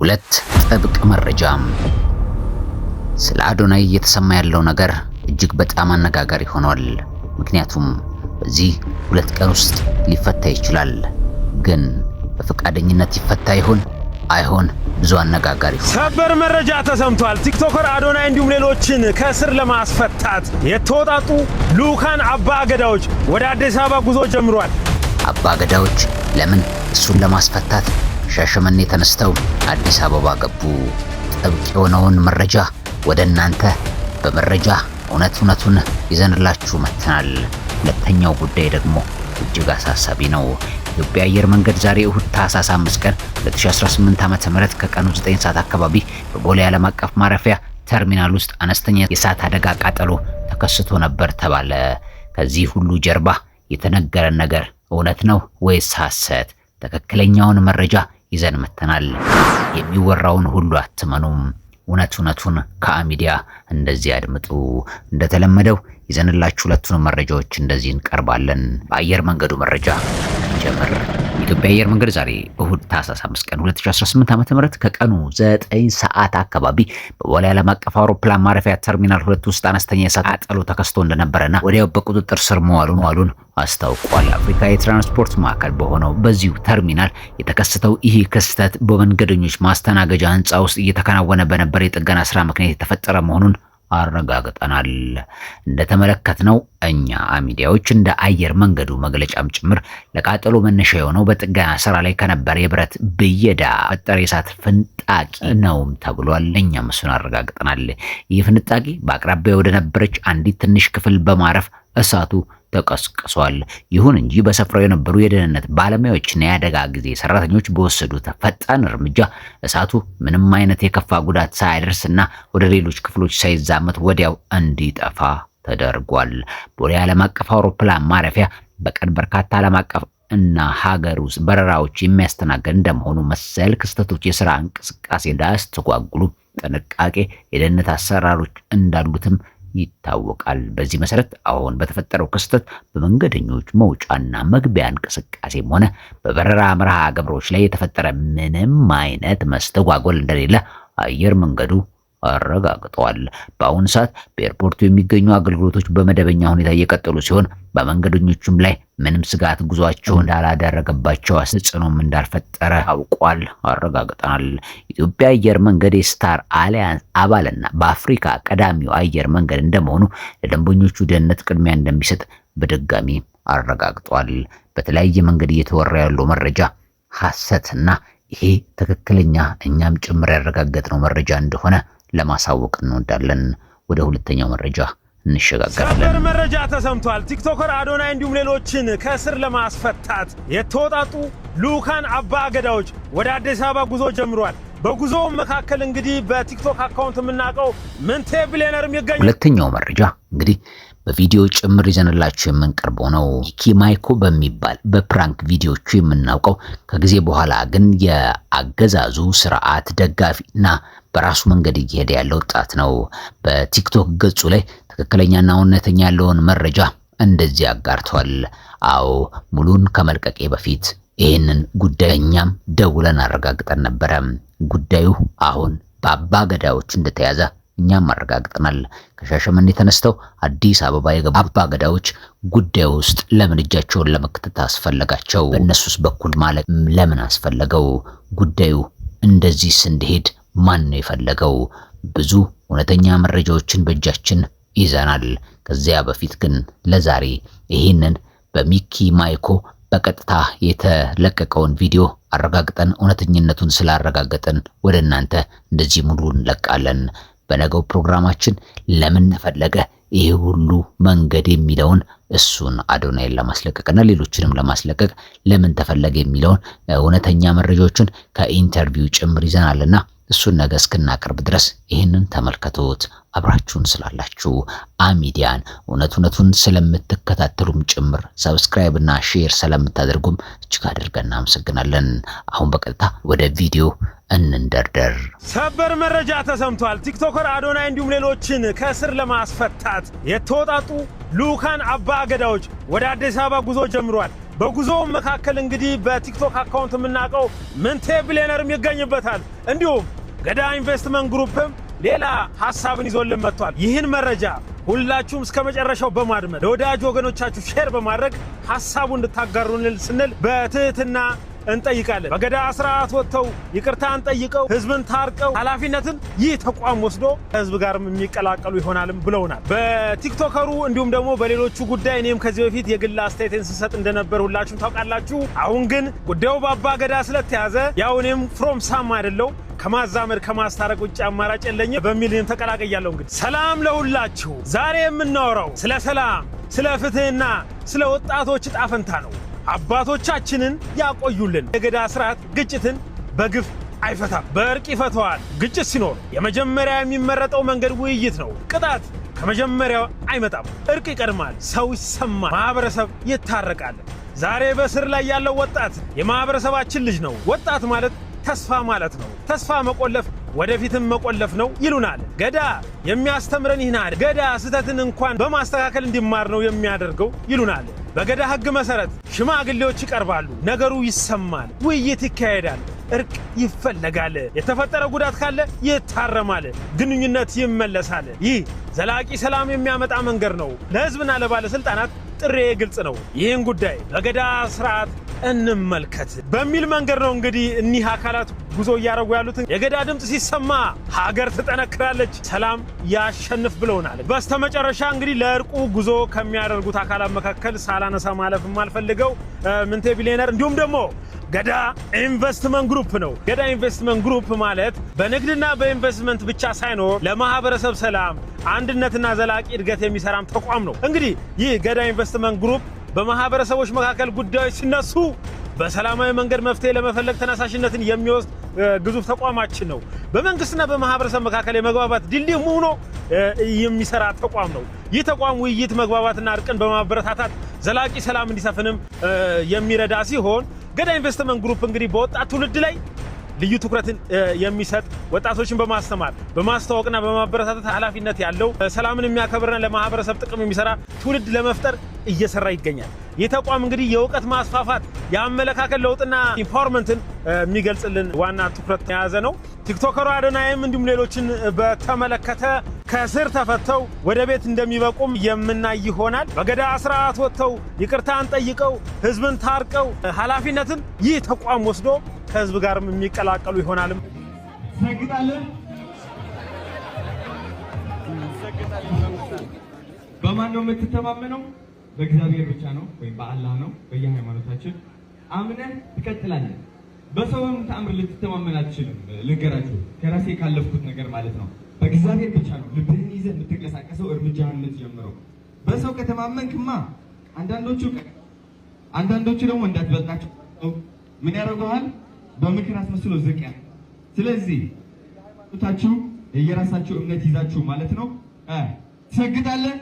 ሁለት ጥብቅ መረጃም ስለ አዶናይ እየተሰማ ያለው ነገር እጅግ በጣም አነጋጋሪ ሆኗል። ምክንያቱም በዚህ ሁለት ቀን ውስጥ ሊፈታ ይችላል። ግን በፈቃደኝነት ይፈታ ይሆን አይሆን? ብዙ አነጋጋሪ ሆኗል። ሰበር መረጃ ተሰምቷል። ቲክቶከር አዶናይ እንዲሁም ሌሎችን ከእስር ለማስፈታት የተወጣጡ ልኡካን አባ ገዳዎች ወደ አዲስ አበባ ጉዞ ጀምሯል። አባ ገዳዎች ለምን እሱን ለማስፈታት ሻሸመኔ ተነስተው አዲስ አበባ ገቡ? ጥብቅ የሆነውን መረጃ ወደ እናንተ በመረጃ እውነቱን ይዘንላችሁ መጥተናል። ሁለተኛው ጉዳይ ደግሞ እጅግ አሳሳቢ ነው። ኢትዮጵያ አየር መንገድ ዛሬ እሁድ ታህሳስ 5 ቀን 2018 ዓ.ም ከቀኑ 9 ሰዓት አካባቢ በቦሌ ዓለም አቀፍ ማረፊያ ተርሚናል ውስጥ አነስተኛ የእሳት አደጋ ቃጠሎ ተከስቶ ነበር ተባለ። ከዚህ ሁሉ ጀርባ የተነገረን ነገር እውነት ነው ወይስ ሐሰት? ትክክለኛውን መረጃ ይዘን መጥተናል። የሚወራውን ሁሉ አትመኑም። እውነቱን ከአሚዲያ እንደዚህ አድምጡ። እንደተለመደው ይዘንላችሁ ሁለቱንም መረጃዎች እንደዚህ እንቀርባለን። በአየር መንገዱ መረጃ እንጀምር። ኢትዮጵያ አየር መንገድ ዛሬ እሁድ ታህሳስ 5 ቀን 2018 ዓ.ም ከቀኑ 9 ሰዓት አካባቢ በቦሌ ዓለም አቀፍ አውሮፕላን ማረፊያ ተርሚናል 2 ውስጥ አነስተኛ የእሳት ቃጠሎ ተከስቶ እንደነበረና ወዲያው በቁጥጥር ስር መዋሉን አስታውቋል። አፍሪካ የትራንስፖርት ማዕከል በሆነው በዚሁ ተርሚናል የተከሰተው ይህ ክስተት በመንገደኞች ማስተናገጃ ህንፃ ውስጥ እየተከናወነ በነበረ የጥገና ስራ ምክንያት የተፈጠረ መሆኑን አረጋግጠናል። እንደተመለከትነው እኛ ሚዲያዎች እንደ አየር መንገዱ መግለጫም ጭምር ለቃጠሎ መነሻ የሆነው በጥገና ስራ ላይ ከነበረ የብረት ብየዳ ፈጠረ የእሳት ፍንጣቂ ነውም ተብሏል። እኛም እሱን አረጋግጠናል። ይህ ፍንጣቂ በአቅራቢያው ወደ ነበረች አንዲት ትንሽ ክፍል በማረፍ እሳቱ ተቀስቅሷል። ይሁን እንጂ በስፍራው የነበሩ የደህንነት ባለሙያዎችና የአደጋ ጊዜ ሰራተኞች በወሰዱት ፈጣን እርምጃ እሳቱ ምንም አይነት የከፋ ጉዳት ሳያደርስና ወደ ሌሎች ክፍሎች ሳይዛመት ወዲያው እንዲጠፋ ተደርጓል። ቦሌ ዓለም አቀፍ አውሮፕላን ማረፊያ በቀን በርካታ ዓለም አቀፍ እና ሀገር ውስጥ በረራዎች የሚያስተናግድ እንደመሆኑ መሰል ክስተቶች የስራ እንቅስቃሴ እንዳያስተጓጉሉ ጥንቃቄ የደህንነት አሰራሮች እንዳሉትም ይታወቃል። በዚህ መሰረት አሁን በተፈጠረው ክስተት በመንገደኞች መውጫና መግቢያ እንቅስቃሴም ሆነ በበረራ መርሃ ግብሮች ላይ የተፈጠረ ምንም አይነት መስተጓጎል እንደሌለ አየር መንገዱ አረጋግጧል። በአሁኑ ሰዓት በኤርፖርቱ የሚገኙ አገልግሎቶች በመደበኛ ሁኔታ እየቀጠሉ ሲሆን በመንገደኞቹም ላይ ምንም ስጋት ጉዟቸው እንዳላደረገባቸው ተጽዕኖም እንዳልፈጠረ ታውቋል፣ አረጋግጠናል። ኢትዮጵያ አየር መንገድ የስታር አሊያንስ አባልና በአፍሪካ ቀዳሚው አየር መንገድ እንደመሆኑ ለደንበኞቹ ደህንነት ቅድሚያ እንደሚሰጥ በድጋሚ አረጋግጧል። በተለያየ መንገድ እየተወራ ያለው መረጃ ሐሰትና ይሄ ትክክለኛ እኛም ጭምር ያረጋገጥነው መረጃ እንደሆነ ለማሳወቅ እንወዳለን። ወደ ሁለተኛው መረጃ እንሸጋገራለን። ሰበር መረጃ ተሰምቷል። ቲክቶከር አዶናይ እንዲሁም ሌሎችን ከእስር ለማስፈታት የተወጣጡ ልኡካን አባ ገዳዎች ወደ አዲስ አበባ ጉዞ ጀምሯል። በጉዞው መካከል እንግዲህ በቲክቶክ አካውንት የምናውቀው ምንቴ ቢሊየነርም ይገኛል። ሁለተኛው መረጃ እንግዲህ በቪዲዮ ጭምር ይዘንላችሁ የምንቀርበው ነው። ሚኪ ማይኮ በሚባል በፕራንክ ቪዲዮቹ የምናውቀው ከጊዜ በኋላ ግን የአገዛዙ ስርዓት ደጋፊና በራሱ መንገድ እየሄደ ያለ ወጣት ነው። በቲክቶክ ገጹ ላይ ትክክለኛና እውነተኛ ያለውን መረጃ እንደዚህ አጋርቷል። አዎ ሙሉን ከመልቀቄ በፊት ይህንን ጉዳይ እኛም ደውለን አረጋግጠን ነበረ። ጉዳዩ አሁን በአባ ገዳዎች እንደተያዘ እኛም አረጋግጠናል። ከሻሸመኔ ተነስተው አዲስ አበባ የገቡ አባ ገዳዎች ጉዳዩ ውስጥ ለምን እጃቸውን ለመክተት አስፈለጋቸው? በእነሱስ በኩል ማለት ለምን አስፈለገው? ጉዳዩ እንደዚህስ እንዲሄድ ማን ነው የፈለገው? ብዙ እውነተኛ መረጃዎችን በእጃችን ይዘናል። ከዚያ በፊት ግን ለዛሬ ይህንን በሚኪ ማይኮ በቀጥታ የተለቀቀውን ቪዲዮ አረጋግጠን እውነተኝነቱን ስላረጋገጠን ወደ እናንተ እንደዚህ ሙሉ እንለቃለን። በነገው ፕሮግራማችን ለምን ተፈለገ ይሄ ሁሉ መንገድ የሚለውን እሱን አዶናይን ለማስለቀቅና ሌሎችንም ለማስለቀቅ ለምን ተፈለገ የሚለውን እውነተኛ መረጃዎችን ከኢንተርቪው ጭምር ይዘናልና እሱን ነገ እስክናቀርብ ድረስ ይህንን ተመልከቱት። አብራችሁን ስላላችሁ አሚዲያን እውነቱን ስለምትከታተሉም ጭምር ሰብስክራይብ እና ሼር ስለምታደርጉም እጅግ አድርገን እናመሰግናለን። አሁን በቀጥታ ወደ ቪዲዮ እንንደርደር። ሰበር መረጃ ተሰምቷል። ቲክቶከር አዶናይ እንዲሁም ሌሎችን ከእስር ለማስፈታት የተወጣጡ ልኡካን አባ ገዳዎች ወደ አዲስ አበባ ጉዞ ጀምሯል። በጉዞው መካከል እንግዲህ በቲክቶክ አካውንት የምናውቀው ምንቴ ቢሊየነርም ይገኝበታል። እንዲሁም ገዳ ኢንቨስትመንት ግሩፕም ሌላ ሐሳብን ይዞልን መጥቷል። ይህን መረጃ ሁላችሁም እስከ መጨረሻው በማድመጥ ለወዳጅ ወገኖቻችሁ ሼር በማድረግ ሐሳቡን እንድታጋሩን ስንል በትህትና እንጠይቃለን። በገዳ ስርዓት ወጥተው ይቅርታን ጠይቀው ህዝብን ታርቀው ኃላፊነትን ይህ ተቋም ወስዶ ህዝብ ጋርም የሚቀላቀሉ ይሆናልም ብለውናል። በቲክቶከሩ እንዲሁም ደግሞ በሌሎቹ ጉዳይ እኔም ከዚህ በፊት የግል አስተያየቴን ስሰጥ እንደነበር ሁላችሁም ታውቃላችሁ። አሁን ግን ጉዳዩ በአባ ገዳ ስለተያዘ ያው እኔም ፍሮም ሳም አይደለው ከማዛመድ ከማስታረቅ ውጭ አማራጭ የለኝም በሚል እኔም ተቀላቅያለሁ። እንግዲህ ሰላም ለሁላችሁ። ዛሬ የምናወራው ስለ ሰላም፣ ስለ ፍትህና ስለ ወጣቶች ዕጣ ፈንታ ነው። አባቶቻችንን ያቆዩልን። የገዳ ስርዓት ግጭትን በግፍ አይፈታም፣ በእርቅ ይፈተዋል። ግጭት ሲኖር የመጀመሪያ የሚመረጠው መንገድ ውይይት ነው። ቅጣት ከመጀመሪያው አይመጣም፣ እርቅ ይቀድማል። ሰው ይሰማል፣ ማህበረሰብ ይታረቃል። ዛሬ በስር ላይ ያለው ወጣት የማህበረሰባችን ልጅ ነው። ወጣት ማለት ተስፋ ማለት ነው። ተስፋ መቆለፍ ወደፊትም መቆለፍ ነው ይሉናል። ገዳ የሚያስተምረን ይህናል። ገዳ ስህተትን እንኳን በማስተካከል እንዲማር ነው የሚያደርገው ይሉናል። በገዳ ህግ መሰረት ሽማግሌዎች ይቀርባሉ፣ ነገሩ ይሰማል፣ ውይይት ይካሄዳል፣ እርቅ ይፈለጋል፣ የተፈጠረ ጉዳት ካለ ይታረማል፣ ግንኙነት ይመለሳል። ይህ ዘላቂ ሰላም የሚያመጣ መንገድ ነው። ለህዝብና ለባለስልጣናት ጥሬ ግልጽ ነው። ይህን ጉዳይ በገዳ ስርዓት እንመልከት በሚል መንገድ ነው እንግዲህ እኒህ አካላት ጉዞ እያደረጉ ያሉት። የገዳ ድምፅ ሲሰማ ሀገር ትጠነክራለች፣ ሰላም ያሸንፍ ብለውናል። በስተመጨረሻ እንግዲህ ለእርቁ ጉዞ ከሚያደርጉት አካላት መካከል ሳላነሳ ማለፍ የማልፈልገው ምንቴ ቢሊየነር እንዲሁም ደግሞ ገዳ ኢንቨስትመንት ግሩፕ ነው። ገዳ ኢንቨስትመንት ግሩፕ ማለት በንግድና በኢንቨስትመንት ብቻ ሳይኖር ለማህበረሰብ ሰላም፣ አንድነትና ዘላቂ እድገት የሚሰራም ተቋም ነው። እንግዲህ ይህ ገዳ ኢንቨስትመንት ግሩፕ በማህበረሰቦች መካከል ጉዳዮች ሲነሱ በሰላማዊ መንገድ መፍትሄ ለመፈለግ ተነሳሽነትን የሚወስድ ግዙፍ ተቋማችን ነው። በመንግስትና በማህበረሰብ መካከል የመግባባት ድልድይ ሆኖ የሚሰራ ተቋም ነው። ይህ ተቋም ውይይት፣ መግባባትና እርቅን በማበረታታት ዘላቂ ሰላም እንዲሰፍንም የሚረዳ ሲሆን ገዳ ኢንቨስትመንት ግሩፕ እንግዲህ በወጣት ትውልድ ላይ ልዩ ትኩረትን የሚሰጥ ወጣቶችን በማስተማር በማስተዋወቅና በማበረታታት ኃላፊነት ያለው ሰላምን የሚያከብርና ለማህበረሰብ ጥቅም የሚሰራ ትውልድ ለመፍጠር እየሰራ ይገኛል። ይህ ተቋም እንግዲህ የእውቀት ማስፋፋት፣ የአመለካከት ለውጥና ኢምፓወርመንትን የሚገልጽልን ዋና ትኩረት የያዘ ነው። ቲክቶከሩ አዶናይም እንዲሁም ሌሎችን በተመለከተ ከስር ተፈተው ወደ ቤት እንደሚበቁም የምናይ ይሆናል። በገዳ ስርዓት ወጥተው ይቅርታን ጠይቀው ህዝብን ታርቀው ኃላፊነትን ይህ ተቋም ወስዶ ከህዝብ ጋርም የሚቀላቀሉ ይሆናልም። ሰግጣለን። በማን ነው የምትተማመነው? በእግዚአብሔር ብቻ ነው ወይም በአላህ ነው። በየሃይማኖታችን አምነህ ትቀጥላለህ። በሰውም ተአምር ልትተማመን አትችልም። ልንገራችሁ ከራሴ ካለፍኩት ነገር ማለት ነው። በእግዚአብሔር ብቻ ነው ልብህን ይዘህ የምትንቀሳቀሰው፣ እርምጃህን የምትጀምረው። በሰው ከተማመንክማ አንዳንዶቹ ደግሞ እንዳትበልጣቸው ምን ያደርገዋል? በምክር አስመስሎ ዝቅ ያለ። ስለዚህ ታችሁ የራሳችሁ እምነት ይዛችሁ ማለት ነው ትሰግዳለህ።